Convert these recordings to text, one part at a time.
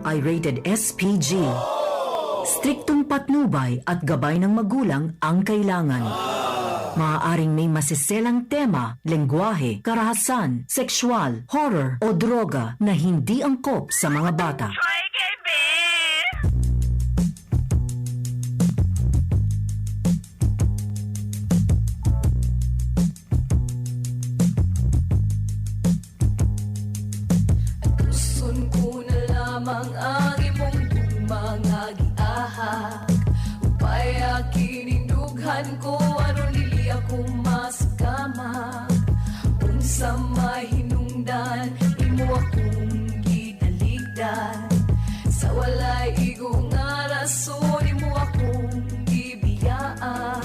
ito ay rated SPG. Striktong patnubay at gabay ng magulang ang kailangan. Maaaring may masiselang tema, lengguwahe, karahasan, sexual, horror o droga na hindi angkop sa mga bata. Gusto ko na lamang ang imong mga giahak upay akinindughan ko aron dili ako masagama unsa may hinungdan imo akong gitaligdan sa walay igong nga rason imo akong gibiyaan.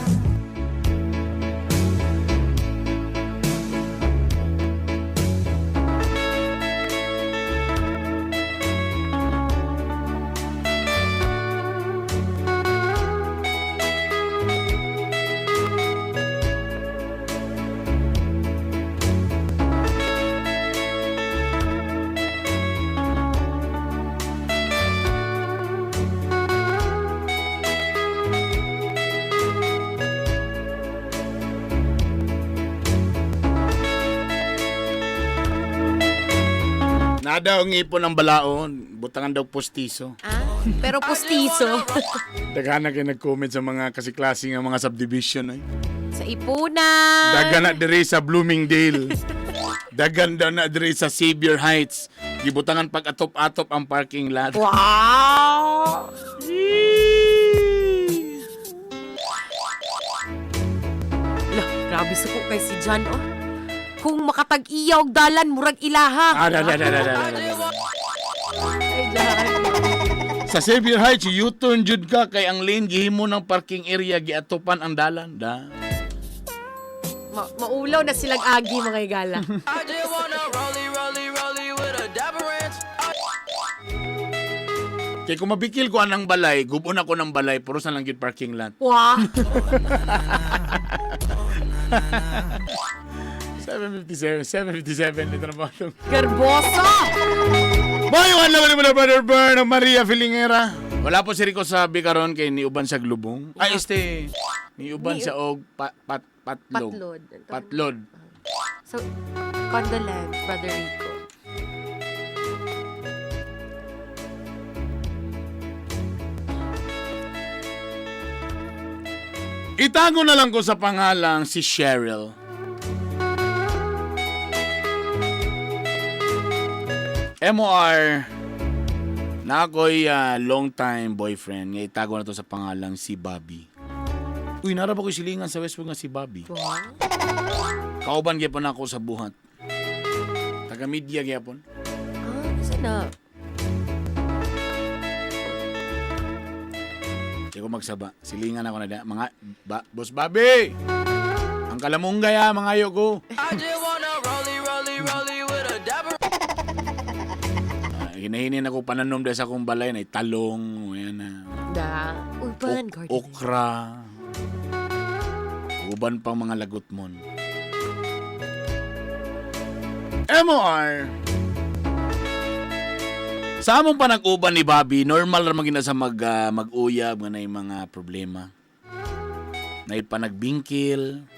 Nada ang ipon ng balaon, butangan daw postiso. Ah, pero pustiso. Daghana kayo nag-comment sa mga kasi-klase ng mga subdivision ay. Sa ipunan. Dagan na diri sa Bloomingdale. Dagan daw na diri sa Xavier Heights. Gibutangan pag atop-atop ang parking lot. Wow! Lah, grabe sa ko kay si John, oh. Kung makatag-iyaw og dalan, murag ilaha. Ay, John. sa Xavier Heights, U-turn jud ka kay ang lane gihimo ng parking area giatopan ang dalan da. Maulaw na silang agi, mga igala. Kay kung mabikil ko anang balay, gubon ako ng balay, puro sa lang gyud parking lot. Wow! 757 ito na ba itong... Garbosa! Mayuan lang mo na Brother Bern ng Maria Filingera. Wala po si Rico sa Bicaron kay niuban sa Glubong. Ay, niuban sa og patlog. Patlod. So, condolence, Brother Rico. Itago na lang ko sa pangalang si Cheryl. MOR na ako'y long time boyfriend. Nga itago na to sa pangalang si Bobby. Uy, narap ako'y silingan sa Westwood nga si Bobby. Wow. Kauban gyapon ako sa buhat. Taga-media gyapon. Ah, kasi na. Di ko magsaba. Silingan ako na da. Mga, Boss Bobby! Ang kalamunggay mga ayo ko. Hinahinin ako pananom dahil sa akong balay na talong, yan na. Da. Urban gardening. Okra. Uban pang mga lagot mon. MOR. Sa among panag-uban ni Bobby, normal ra magina sa mag-uyab nga nay mga problema. Nay panagbingkil,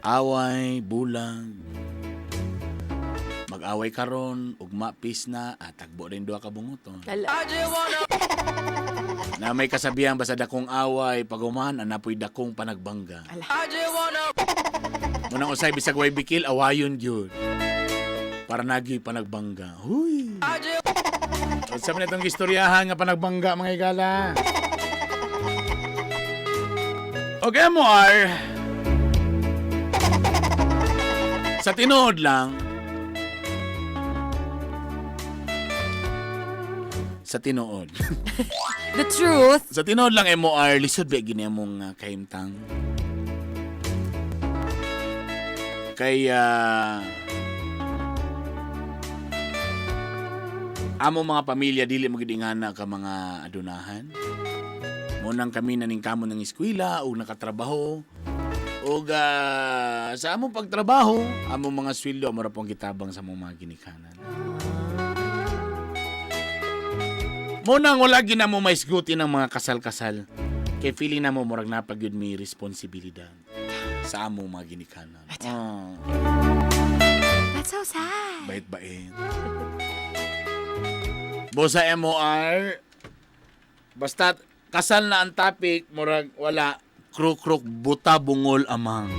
away, bulag, mag-away karon, ugma pis na, at tagbo rin duha ka bunguton. Na may kasabihan basta dakong away, paguman, anapoy dakong panagbangga. Munang usay bisag way bikil, awayon gyud. Para nagi panagbangga. Huy! Sabi na itong istoryahan nga panagbangga, mga igala. Okay, MOR. Sa tinood lang, sa tinuod. The truth. Sa tinuod lang MOR, lisod ba gini mong kahimtang? Kaya amo mga pamilya dili mo gidingana ka mga adunahan. Munang kami naning kamo ng eskwela o nakatrabaho. O sa among pagtrabaho, among mga sweldo amo ra pong gitabang sa among mga ginikanan. Muna wala gina mo may sguti ng mga kasal-kasal. Kay feeling na mo murag napagyud may responsibilidad sa amo mga ginikanan. Oh, That's so sad. bait-bait. Bosa MOR, basta kasal na ang topic, murag wala kruk-kruk buta bungol amang.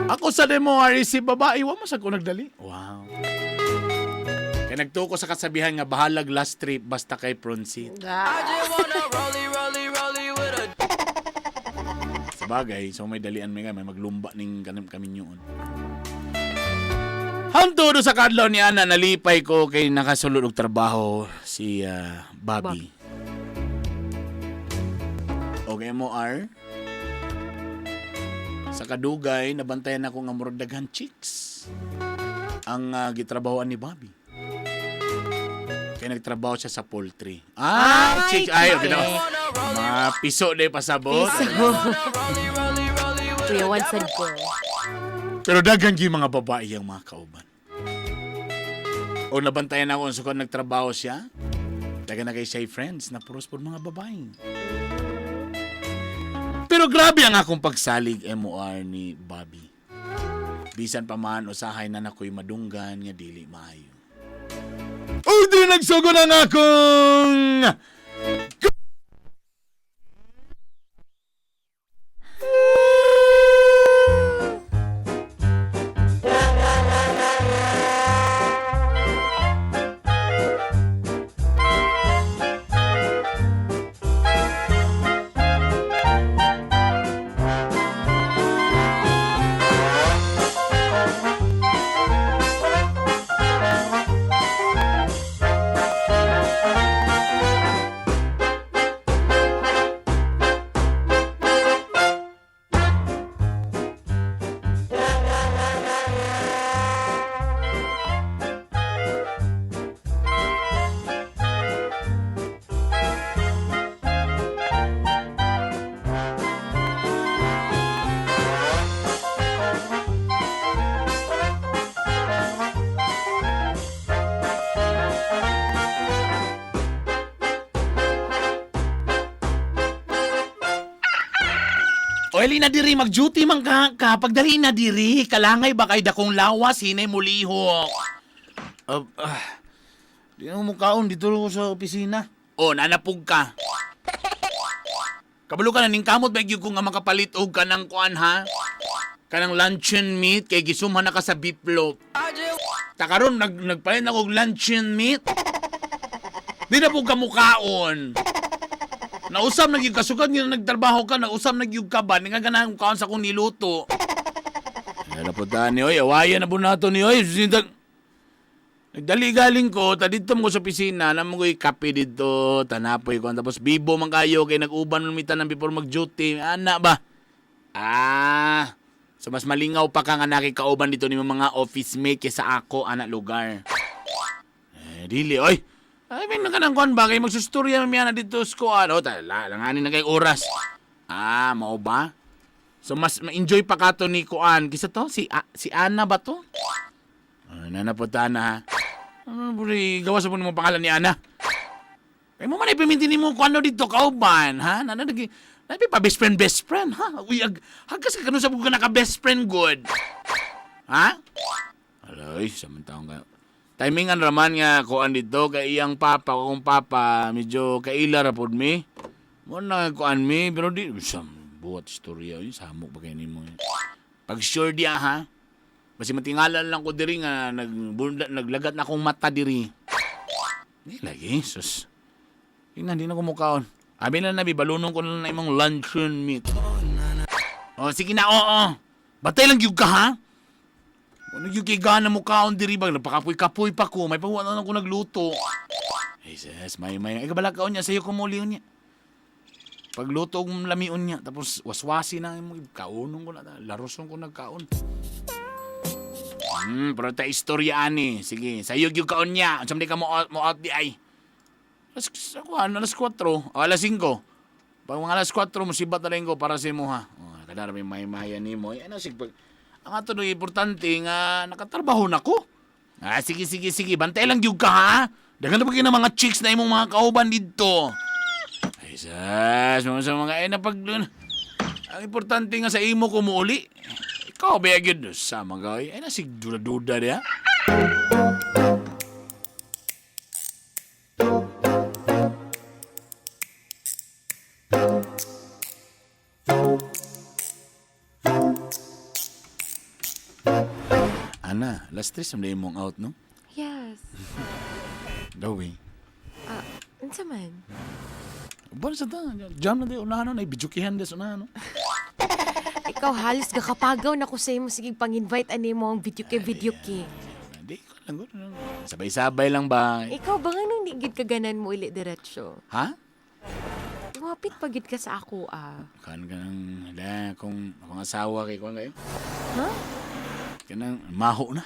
Ako sa MOR si babae, wa man sa ko nagdali. Wow. Kaya nagtuko sa kasabihan nga bahalag last trip basta kay Pronsit. Sabagay, so may dalian may maglumba ning kami yun. Hantudo sa kadlaw ni Ana, nalipay ko kay nakasulod og trabaho si Bobby. Og MOR. Sa kadugay, nabantayan ako nga murag daghan chicks ang gitrabahoan ni Bobby. Kaya nagtrabaho siya sa poultry. Chicks. Ay, okay na. Mga piso na pasabot. Kuya, once and for. Pero daghan gyud mga babae ang mga kauban. O nabantayan ako unsa ko nagtrabaho siya. Daghan na kay siya friends na puros pod mga babae. Pero grabe ang akong pagsalig MOR ni Bobby. Bisan pa man usahay na nakoy madunggan nga dili maayo. O di nagsugo na nga akong O eli na diri mag-duty man ka. Pagdali na diri, kalangay ba kay dakong lawas hinay mulihok. Di na mo kaon dito sa opisina. O nanapug ka. Kabalo ka na ning kamot ba gyud ko nga makapalit og kanang kuan ha. Kanang luncheon meat kay gisumhan na ka sa beef loaf. Takaron nagpalit na og luncheon meat. Di na pug ka mukaon. Nausap na yung kasugan nga nagtrabaho ka, nausap na yung kaban, nga ganang kaon sa kong niluto. Kaya po ni oy, awayan na po nato ni oy. Nagdali galing ko, dito mo ko sa opisina, naman ko kape dito, tanapoy ko. Tapos bibo man kayo, kaya nag-uban lumitan ng before mag-duty. Ana ba? So mas malingaw pa ka nga nakikauban dito ni mga office mate kaysa ako, anak lugar. Dili, oy. Ay, may nakanangkuhan ba? Kaya magsustorya mamaya na dito sa kuhan. O, langanin na kay oras. Mao ba? So, mas ma-enjoy pa ka to ni kuhan. Kisa to? Si Ana ba to? Nanapunta na ha. Gawas mo naman pangalan ni Ana. Ay mo man ipimintin mo kung ano dito kauban, ha? Nabi pa best friend, ha? Uy, hagkas ka kanun sa buka naka-best friend good. Ha? Aloy, samantaong ka. Timingan raman nga kuan dito kay iyang papa kung papa medyo kaila ra pod mi. Mo na kuan mi pero di buhat istorya yun samok ba kay nimo. Pag sure dia ha. Basi matingalan lang ko diri nga naglagat na akong mata diri. Ni lagi sus. Tingnan di na ko mukaon. Abi na nabi balunong ko na imong luncheon meat. Oh sige na oo. Batay lang gyud ka ha. Ano yung kigana mo kaon diri bang napakapoy-kapoy pa ko, may pahuwa na ko nagluto. Jesus, may ikabala kaon niya sayo ko muli niya. Pagluto og lamion niya tapos waswasi na mo kaunong ko na laroson ko nagkaon. Pero ta istorya ani. Sige, sayo gyud kaon niya. Unsam di ka mo out di ay. Alas 4, alas 5. Pag mga alas 4 musibat na lang ko para sa imo ha. Kadara may maya nimo. Ano sig ang ato no importante nga nakatrabaho na ko. Sige. Bantay lang gyud ka ha. Dagan na ba kayo ng mga chicks na imong mga kauban dito? Ay, sas, sa mga napag... Ang importante nga sa imo kumuuli. Ikaw ba yun? Sa mga ay nasigdula-duda niya. Ana, last 3 na imong out, no? Yes. Dawi. Unsa man? Buwan sa ta. Jam na di, unahan na. Ibidyukihan di, unahan, no? Ikaw halos gakapagaw na ko sa imo sige pang-invite ani mo ang video kay. Hindi ko lang. Sabay-sabay lang ba? Ikaw ba nga nung di gid ka ganan mo ili diretsyo? Ha? Wapit pa gid ka sa ako Kan ka nang, kung akong asawa kay kuwan kayo. Ha? Kanang maho na.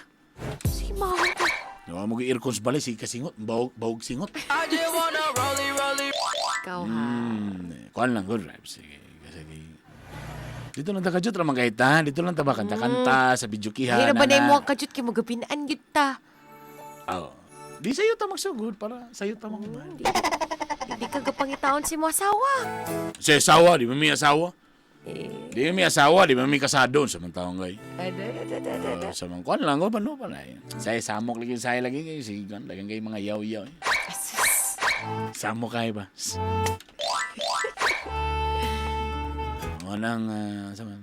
Sige, mahal ka. Nawa mo gi-earcons balay, si kasingot, bahog singot. Ikaw ha. Kuan lang, good vibes. Sige. Dito lang ta kajut ramang kahit ha. Dito lang ta ba kanta-kanta sa videokihan. Hira ba na mo ang kajut kay mo gapinaan gid ta. Oh. Di sa'yo ta magsugod para sa'yo ta makuman. Hindi ka gapangitaon si mo asawa. Si asawa, di ba may asawa? Di ba may asawa, di ba may kasado sa mga taong gay. Sa mga kuan lang, ko no pala. Saya samok lagi, saya lagi kayo. Sige, lagang kayo mga yaw-yaw. Samok kayo ba? Nang sama.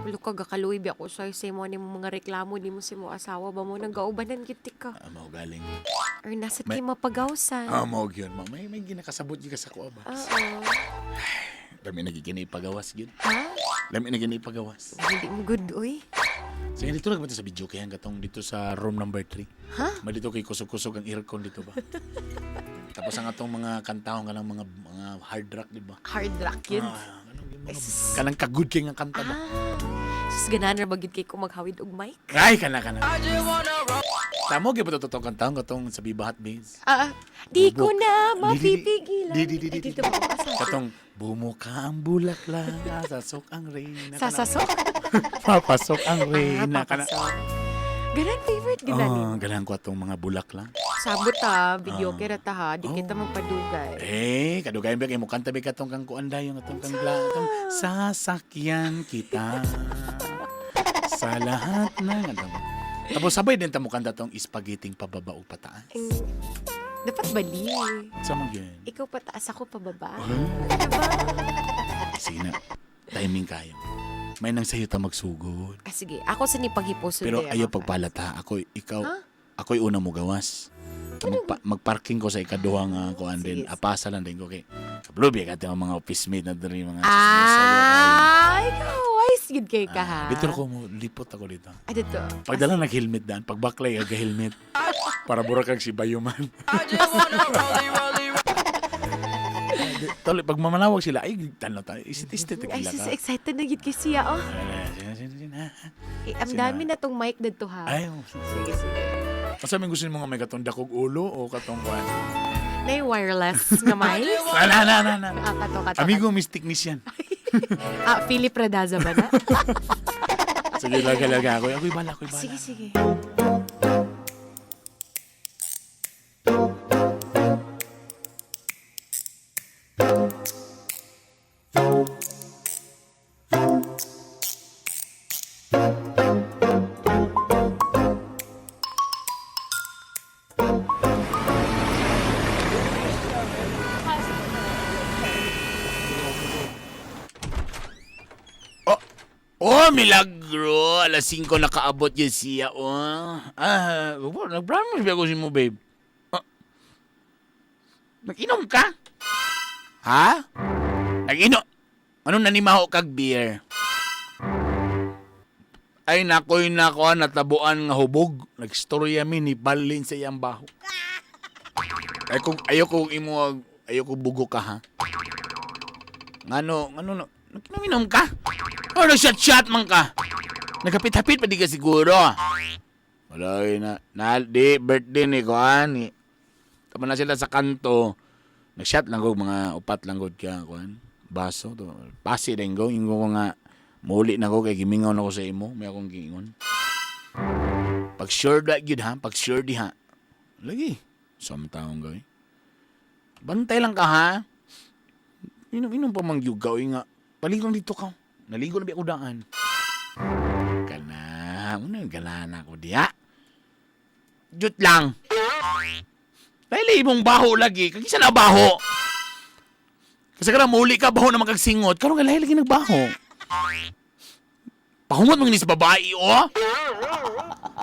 Ulo ka gakaluy bi ako sa mo ni mo mga reklamo ni mo si mo asawa ba mo nang gaubanan giti ka. Mao galing. Or nasa kay mapagawsan. Mao gyud. May ginakasabot gyud ka sa kuha ba. Oo. Lami nagigini pagawas gyud. Ha? Lami nagigini pagawas. Hindi mo good oy. Sige dito lang ba sa video kaya katong dito sa room number 3. Ha? Dito kay kusog-kusog ang aircon dito ba. Tapos ang atong mga kantahon kanang mga hard rock di ba? Hard rock yun. Kanang kagud kay nga kanta ba. Sus ganahan ra bagid kay ko maghawid og mic. Ay kana. Tamo gyud pa totoo kantahon katong sa Bibahat Base. Di ko na mapipigilan. Di. Dito ba ako Katong bumuka ang bulaklak, sasok ang reyna. Sasasok? Papasok ang reyna. Ganan favorite ganan. Ganahan ko atong mga bulaklak. Sabot video kaya ta ha, di kita magpadugay. Kadugayan ba kayo mo kanta ba katong kang kuanda yung atong kang atong sasakyan kita sa lahat ng atong. Tapos sabay din ta mo kanta tong spaghetti pababa o pataas. Dapat bali. Sa mga Ikaw pataas ako pababa. Diba? Sige na. Timing kayo. May nang sayo ta magsugod. Sige, ako sa ni paghipuso. Pero ayaw pagpalata. Ako'y una mo gawas. Magparking ko sa ikaduha nga kuan din. Apasa lang din ko kay. Kablubi ka ang mga office mate na diri mga ikaw wise gid kay ka ha. Dito ko mo lipot ako dito. Dito. Pagdala nag-helmet daan, pagbaklay aga-helmet. Para mura kag si Bayuman. Tol, pag mamanawag sila, ay, tanaw tayo. Istit-istit Ay, ka. excited na gid kay siya ang dami na tong mic dito ha. Ay, Sige. masabi gusto mo nga may katong dakog ulo o katong kuan? Na yung wireless nga mic? Na. Kato. Amigo, Miss Technician. Philip Radaza ba na? Sige, laga. Ako'y bala. Sige. Milagro! Alas 5 nakaabot yun siya, nag-promise ba ako si mo, babe? Nag-inom ka? Ha? Nag-inom? Ano nanimaho kag beer? Ay, nakoy natabuan nga hubog. Nagstorya mi ni Balin sa iyang baho. Ay, kung ayoko bugo ka, ha? Nag-inom ka? O, nag-shot man ka? Nagkapit-hapit pa di ka siguro. Wala di birthday ni Kuan. Tama na sila sa kanto. Nag-shot lang ko, mga upat lang ko kaya Kuan. Baso. Pasi rin ko. Yung ko nga, muli na ko kay gimingaw na ko sa imo. May akong gingon. Pag sure da yun ha. Pag sure di ha. Lagi. Samtaong gawin. Bantay lang ka, ha? Inom pa mang yugaw, nga. Paligong dito ka. Naligo na biya udaan. Kana, galana ko diya. Jut lang. Dahil imong baho lagi, kagisa na baho. Kasi karang muli ka, baho na magkagsingot. Karong galay lagi nagbaho. Pahungot mga ni sa babae, oh.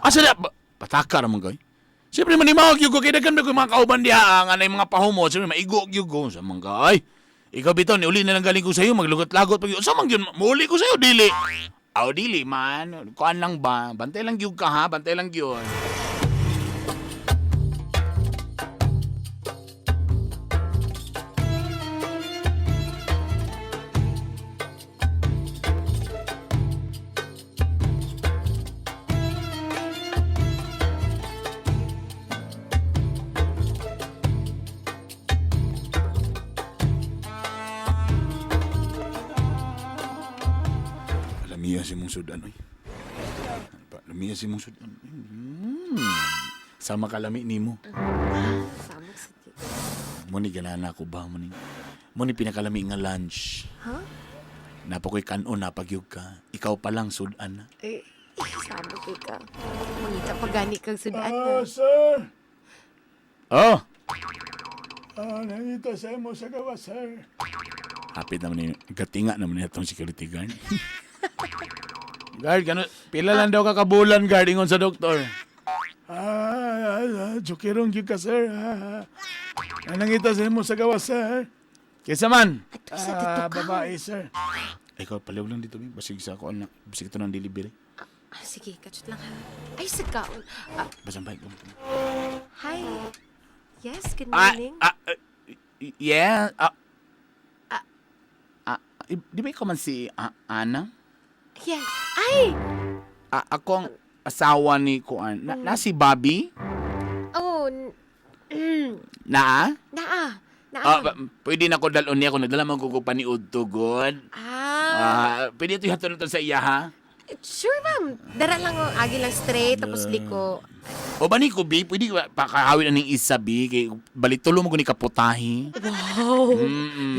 Asa na, pataka naman gawin. Siyempre manimawag yugo, kaya dagan ko yung mga kauban diha, ang anay mga pahumot, siyempre maigo yugo. Sa mga gay. Ikaw bito, uli na lang galing ko sa'yo, maglugot-lagot pag yun. Sa mga yun, muli ko sa'yo, dili. Aw, dili man. Kuan lang ba? Bantay lang yun ka, ha? Bantay lang yun. Lamiya si mong sudan, oy. Lamiya si mong sudan. Sama kalami ni mo. Sama sige. Muni ganana ko ba? Muni pinakalami nga lunch. Ha? Napakoy kanon, napagyug ka. Ikaw pa lang sudan na. Eh, sama ka. Mangita pa gani kang sudan na. Sir. Oh! Nandito sa mo sa gawa, sir. Hapit naman ni gatinga naman itong security guard. Guard, pila lang daw kakabulan, guard, ingon sa doktor. Jukirong yun ka, sir. Nangita sa mo sa gawa, sir. Kaysa man? Ato sa dito ka. Babae, sir. Ay, ikaw, paliw lang dito, basig sa ako, anak. Basig ito ng delivery. Sige, kachut lang ha. Ay, sagaon. Basang bike. Hi. Yes, good morning. Yeah. Di ba ikaw man si Ana? Yes. Ay! Ako ang asawa ni Kuan. Na si Bobby? Oh, Na? naa. Pwede na ko dalon niya kung nagdala magkukupa ni Udto, God. Pwede ito hatun ito sa iya, ha? Sure, ma'am. Dara lang ang agi lang straight, tapos liko. O ba ni ko, B? Pwede pakahawin na ng isa, B? Kay balitulo mo ko ni kaputahi. Wow!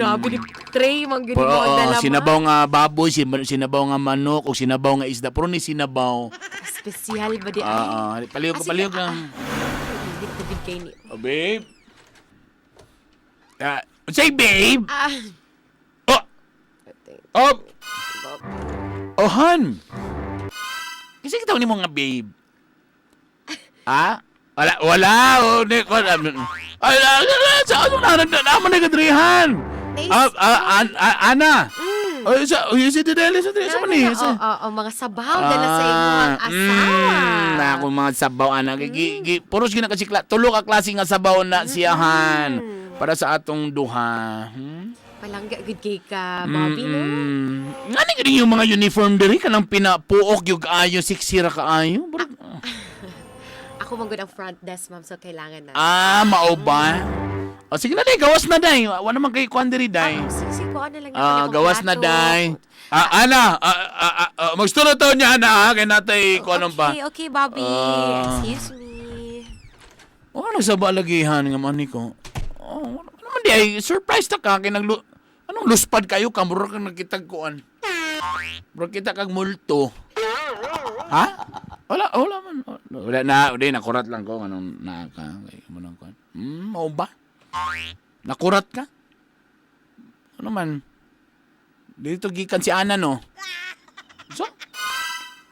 Grabe ni Trey, mang gini mo ang dala, Sinabaw nga baboy, sinabaw nga manok, o sinabaw nga isda. Pero ni sinabaw. Espesyal ba di ay? Paliyog lang. Pilit na din kayo ni... Oh, babe? Say, babe! Oh! Oh! Oh, Han! Kasi kita ni mo nga, babe. Ha? Wala. Oh, saan mo naman nagadrihan? Ana! Si Tideli, sa mani. Mga sabaw, dala sa inyong asawa. Ako mga sabaw, ana. Puros ginakasikla. Tulo ka klase nga sabaw na siyahan. Para sa atong duha. Palangga good kay ka, Bobby, no? Nga ni yung mga uniform diri ka nang pinapuok yung ayo, siksira ka ayo. Ako manggod ang front desk, ma'am, so kailangan na. Mao ba? O sige na, day, gawas na, day. Wala naman kay Kwan diri, day. Sige, kuha na lang yung Gawas na, day. Ana, magsturo to niya, Ana, ha? Kaya natay, kung anong pa. Okay, Bobby. Excuse me. Ano sa balagihan nga man ko? Ano man di ay, surprise ta ka, kaya anong luspad kayo ka, mura kang nakitag kuan. Mura kita kag multo. Ha? Wala man. Wala na, nakurat lang ko, anong naka, kaya mo nang kuan. Mau ba? Nakurat ka? Ano man? Dito gikan si Ana, no? So,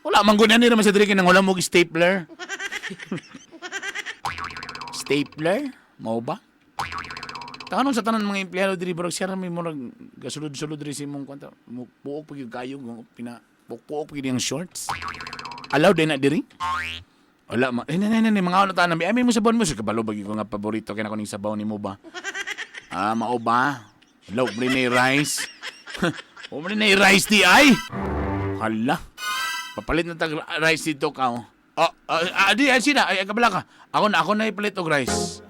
wala, manggunan nila sa diri ng wala mong stapler. Stapler? Mau ba? Tanong sa tanan mga empleyado diri barog siya may murag gasulod-sulod diri si mong kwanta. Puok pag yung kayog, puok pag yung shorts. Allow din na diri? Wala, mga ano tanan. Ay, may mo sabaw mo. Kabalo bagi ko nga paborito kaya na ko ning sabaw ni mo ba? Mao ba? Hello, bring na rice. Bring na rice di ay. Hala. Papalit na tag rice dito ka. Di, sina, ay, kabala ka. Ako na ipalit og rice.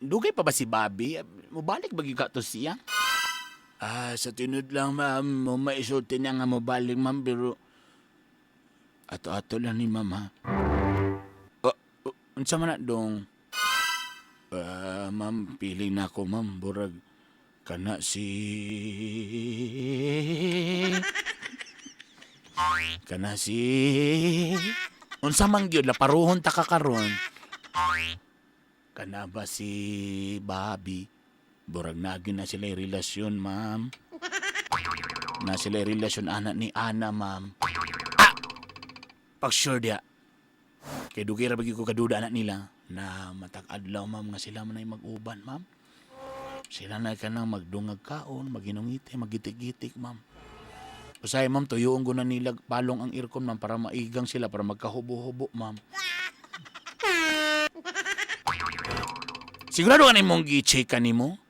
dugay pa ba si Bobby? Mubalik ba ka to siya? Sa tinod lang, ma'am. Maisulti niya nga mabalik, ma'am. Pero, ato-ato lang ni ma'am, ha? Unsa man na dong? Ma'am, pili na ako, ma'am. Burag, kana si... Kana si... Unsa man gyud laparuhon ta kakaron. Kana ba si Bobby? Burag nagin na sila relasyon, ma'am. Na sila relasyon anak ni Ana, ma'am. Pag sure dia. Kay dugay ra bagi ko kaduda anak nila na matag adlaw, ma'am, nga sila man ay mag-uban, ma'am. Sila na kanang magdungag kaon, maginungiti, magitik-gitik, ma'am. Usay, ma'am, tuyuon ko na nila palong ang aircon, ma'am, para maigang sila, para magkahubo-hubo, ma'am. Sigurado ka na mong gi-check ka ni mo?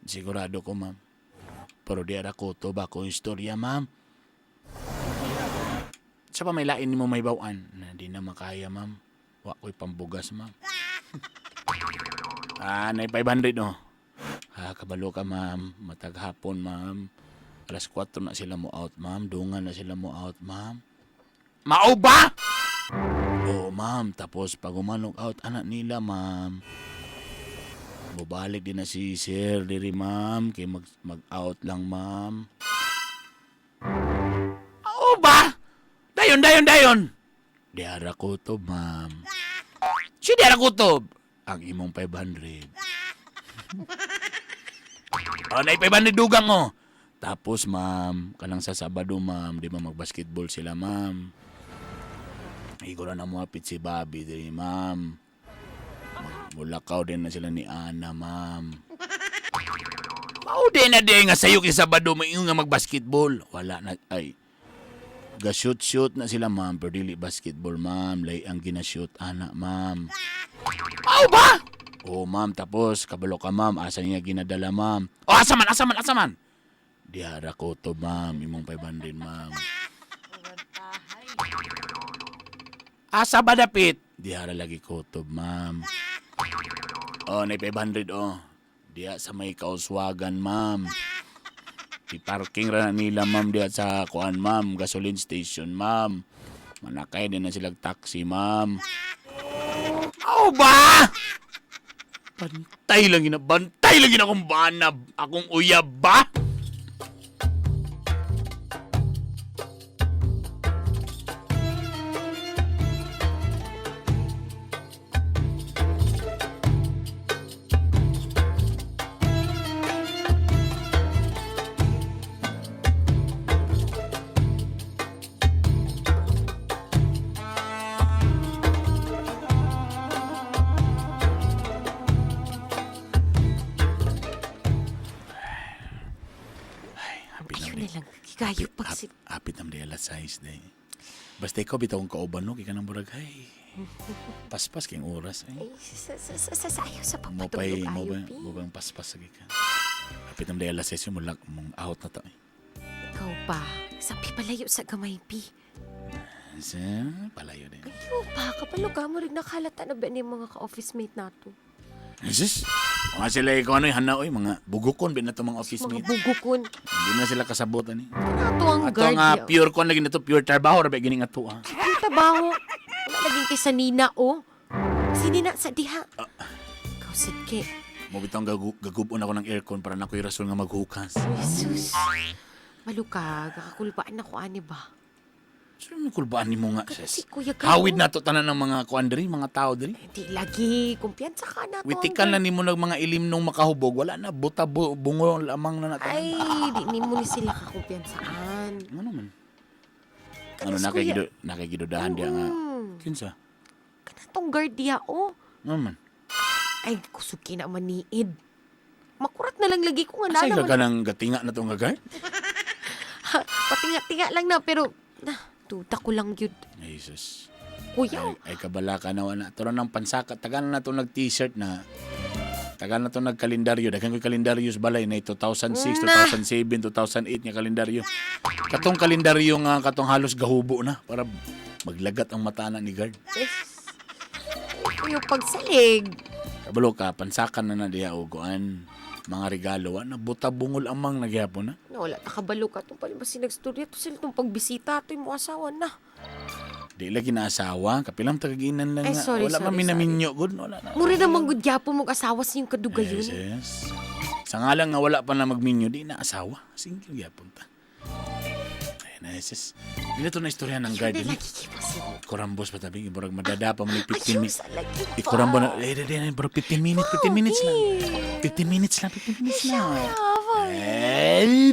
Sigurado ko, ma'am. Pero di ara ko to ba ko istorya, ma'am. Sa pa may lain mo may bawaan na di na makaya, ma'am. Wa ko'y pambugas, ma'am. Nay 500, no? Kabalo ka, ma'am. Matag hapon, ma'am. Alas 4 na sila mo out, ma'am. Dungan na sila mo out, ma'am. Mao ba? Oo, ma'am. Tapos pag umanok out, anak nila, ma'am. Bubalik din na si Sir diri, ma'am. Kay mag-out lang, ma'am. Oo ba? Dayon. Diara ko to, ma'am. Si Diara ko to. Ang imong 500. Nay 500 dugang mo. Tapos, ma'am, kanang sa Sabado, ma'am, di ba mag-basketball sila, ma'am. Higura na muapit si Bobby, di, ma'am. Mulakaw din na sila ni Ana, ma'am. Maude na din nga sayo kay Sabado, may nga mag-basketball. Wala na, ay. Ga-shoot na sila, ma'am, pero dili basketball, ma'am. Lay ang gina-shoot, Ana, ma'am. Mau ba? Oo, ma'am, tapos, kabalo ka, ma'am, asa niya ginadala, ma'am. O, asaman. Diara ko to, ma'am. Imong 500, ma'am. Asa ba dapit? Diara lagi ko to, ma'am. Nay 500, Diya sa may kauswagan, ma'am. I-parking ra na nila, ma'am, diya sa kuan, ma'am. Gasoline station, ma'am. Manakay din na silang taxi, ma'am. Ano ba? Bantay lang akong banab. Akong uyab ba? Kayo pagsip. Apit nam di alas 6 day. Basta ikaw bitaw kong kauban, no? Kaya ka ng burag, ay. Paspas kayong oras, ay. Sasayo sa Mo papatulog pa'y, ayo, mo bang paspas lagi ka. Apit nam di alas 6 yung mong out na to, ay. Ikaw pa. Sabi palayo sa gamay, pi. Palayo din. Ayo pa, kapalo ka mo rin nakalata na ba ni mga ka-office mate nato? Jesus! Mga sila ikaw ano yung hanaoy, mga bugukon bin na to mga office Mga mate. bugukon. Hindi na sila kasabutan eh. Nato ang Ato guard nga niya. pure kon lagi na to, pure trabaho, rabi gining ato ah. Ang tabaho. Wala naging kay sa Nina, oh. Si Nina sa diha. Ikaw, sidke. Mo bitang gagubon ako ng aircon para na ko'y rason nga maghukas. Jesus. Maluka, kakakulbaan ako, ani ba? So yung kulbaan ni mo nga, Si sis. Kuya Gano. Hawid na to tanan ng mga kuandri, mga tao diri. Hindi lagi. Kumpiyansa ka na to. Witikan na ni mo ng mga ilim nung makahubog. Wala na, buta bungo lamang na natin. Ay, di ni mo ni sila kakumpiyansaan. Ano man? Kanas, Ano, kuya. nakikidudahan diya nga. Kinsa? Kanatong guard diya, oh. Ano man? Ay, kusuki na maniid. Makurat na lang lagi ko nga Asay na ka ng gatinga na itong gagard? Patinga-tinga lang na, pero tuta ko lang yun. Jesus. Kuya, Ay kabala ka na wala. Turo ng pansakat. Tagal na itong nag-t-shirt na. Tagal na itong nag-kalendaryo. Dagan ko'y kalendaryo sa balay na 2006, 2007, 2008 nga kalendaryo. Katong kalendaryo nga katong halos gahubo na para maglagat ang mata na ni guard. yung pagsalig. Kabalo ka, pansakan na diya uguan. Mga regalo, na buta bungol amang nagyapon na. Wala, nakabalo ka. Itong palibas sinagstorya. Ito sila itong pagbisita. Ito yung mga asawa na. Di lagi na asawa, kapilang tagaginan lang Ay, nga. sorry, Wala sorry, man minaminyo, good. Wala na. Mura namang good yapo mong asawa sa yung kadugayon. Yes. Sa nga lang nga wala pa na magminyo, di na asawa. Single yapon ta. Ayun na, yes. Hindi na ito na istorya ng garden. Kurambos pa tabi, iburag madadapa mo ni 15 minutes. Ikurambo na, bro, 15 minutes lang. 15 minutes lang. Hey,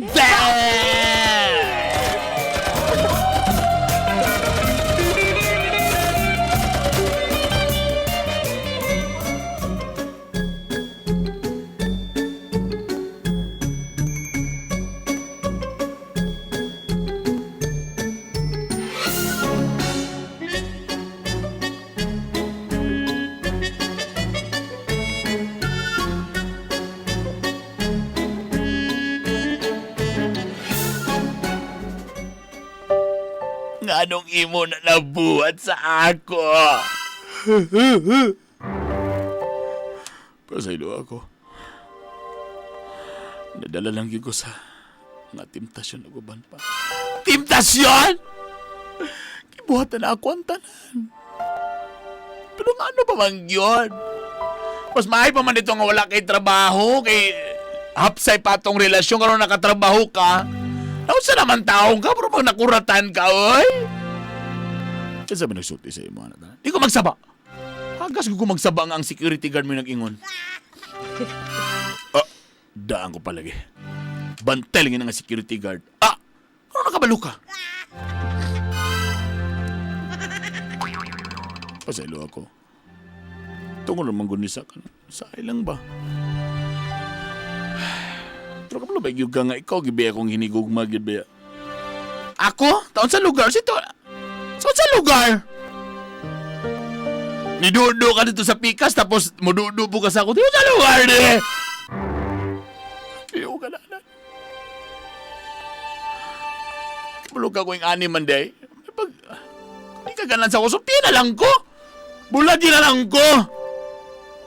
Anong imo na nabuhat sa ako? Pasaylo ako. Nadala lang yun ko sa mga temptasyon na guban pa. Temptasyon? Kibuhatan na ako ang tanan. Pero nga ano ba man yun? Mas maay pa man ito nga wala kay trabaho, kay hapsay pa tong relasyon, karon nakatrabaho ka. Nausa naman taong ka, pero pag nakuratan ka, oy! Kaya sabi nagsulti sa iyo, mga anak. Di ko magsaba. Hagas ko magsaba nga ang security guard mo yung nag-ingon. Daan ko palagi. Bantelingin nga security guard. Ano nakabalo ka? Pasaylo ako. Tungol naman gunisa ka. Sa ilang ba? Pero kapalo ba yung nga ikaw, gibe akong hinigugma, gibe. Ako? Taon sa lugar? Sito? Sa lugar? Nidudo ka dito sa pikas, tapos mududo po ka sa ako. Dito sa lugar, di! Iyo ka na. Kapalo ka ko yung animan, di. Pag, hindi ka ganan sa kuso, na lang ko. Bulagi na lang ko.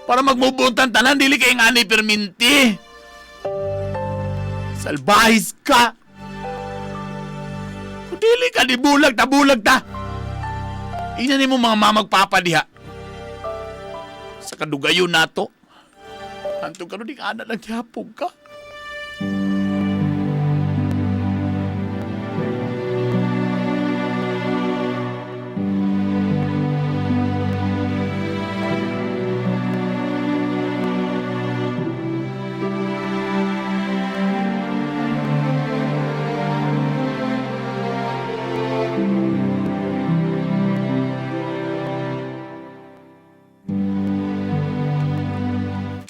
Para magmubuntan tanan, dili kay nga ni perminti. Salbahis ka! Dili ka, di bulag ta! Ina ni mo mga mamagpapa diha. Sa kadugayon nato. Antong ka di ka na nagyapog ka.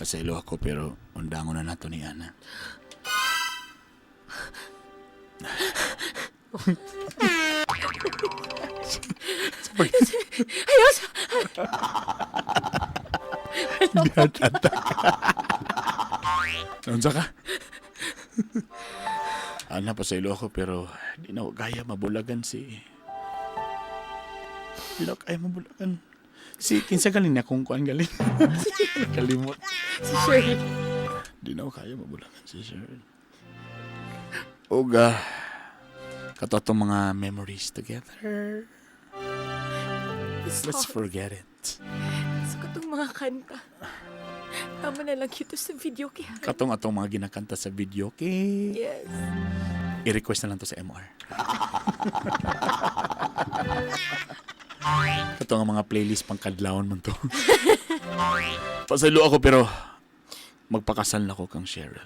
Pasaylo ako pero undangon na nato ni Ana. Ayos! Naunsa ka? Ana, pasaylo ako pero di na ako kaya mabulagan si... Di na ako kaya mabulagan. Si kinsa galing na kung kuan galing. Kalimot. Si Cheryl. Di na ako kaya mabulagan si Cheryl. Oga. Kato mga memories together. Let's forget it. Gusto ko itong mga kanta. Tama na lang ito sa video kaya. Katong atong mga ginakanta sa video kay Yes. i-request na lang to sa MR. Ito nga mga playlist pang kadlawon man to. Pasalo ako pero magpakasal na ko kang Cheryl.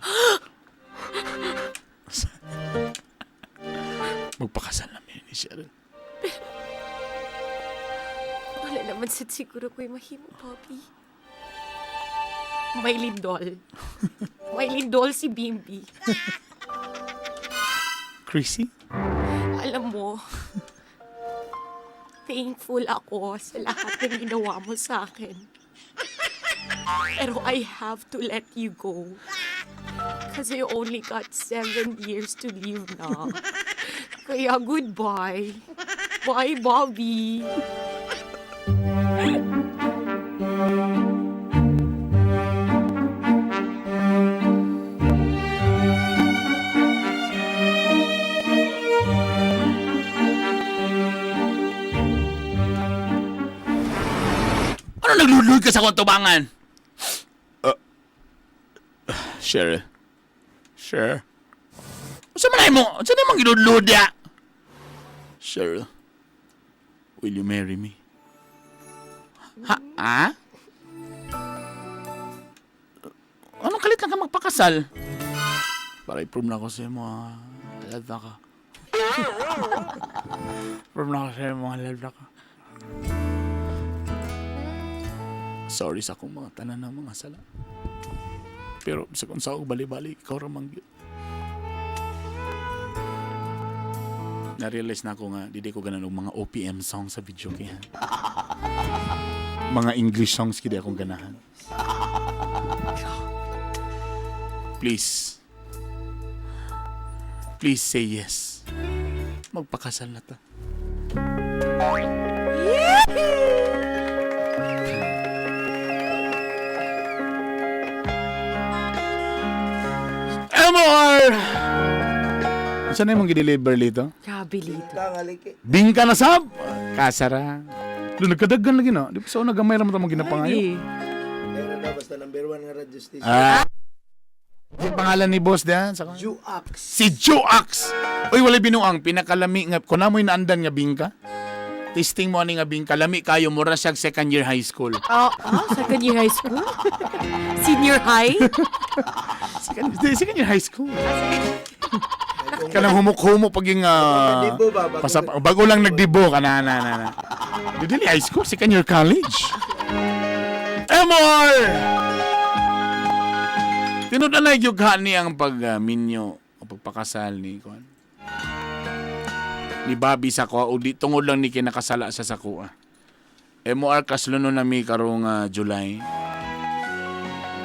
Magpakasal na mi ni Cheryl. Wala naman sad siguro ko'y mahimo, Bobby. May lindol. May lindol si Bimbi. Chrissy? Alam mo, thankful ako sa lahat ng ginawa mo sa akin. Pero I have to let you go. Because you only got 7 years to live now. Kaya goodbye. Bye, Bobby. naglululoy ka sa akong tubangan? Cheryl. Cheryl. Saan man mo? Saan naman gilulod ya? Cheryl. Will you marry me? Ha? Anong kalit lang ka magpakasal? Para i-prove na ako sa mga lalda ka. Prove na ako sa mga lalda ka. Sorry sa akong mga tanan ng mga sala. Pero sa kung sa ako bali-bali, ikaw ramang yun. Na-realize na ako nga, di ko ganan mga OPM songs sa video kaya. Mga English songs kaya akong ganahan. Please. Please say yes. Magpakasal na ta. MR! Saan na yung deliver dito? Grabe lito. Bingka na sab! Kasara. Doon, nagkadaggan lagi na. Di ba sa una gamay naman ito ginapangayo? Meron na basta number 1 nga radio station. Yung pangalan ni boss diyan? Juax. Si Juax! Uy, wala binuang. Pinakalami nga. Kung namoy naandan nga bingka, testing mo ani nga bingka, lami kayo, mura siyag second year high school. Second year high school? Senior high? Second year high school. Kanang humuk-humuk pag yung Nagdibo ba? bago lang nagdibo ka na. Dili high school, second year college. MR! Tinudan na yung ni ang pag-minyo o pagpakasal ni Kwan. Ni Bobby sa ko, o di tungod lang ni kinakasala sa kuha. MR kasluno na mi karong July.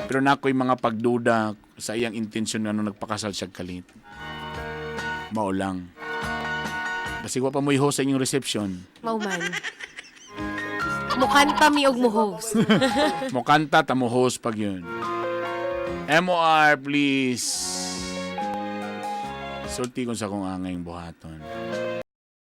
Pero na ako'y mga pagduda sa iyang intensyon nga nung nagpakasal siya kalit. Mao lang. Kasi wa pa mo'y host sa inyong reception. Mauman. Mukanta mi og mo host. Mo kanta, tamo host pag yun. MOR, please. Sulti ko sa kong angay buhaton.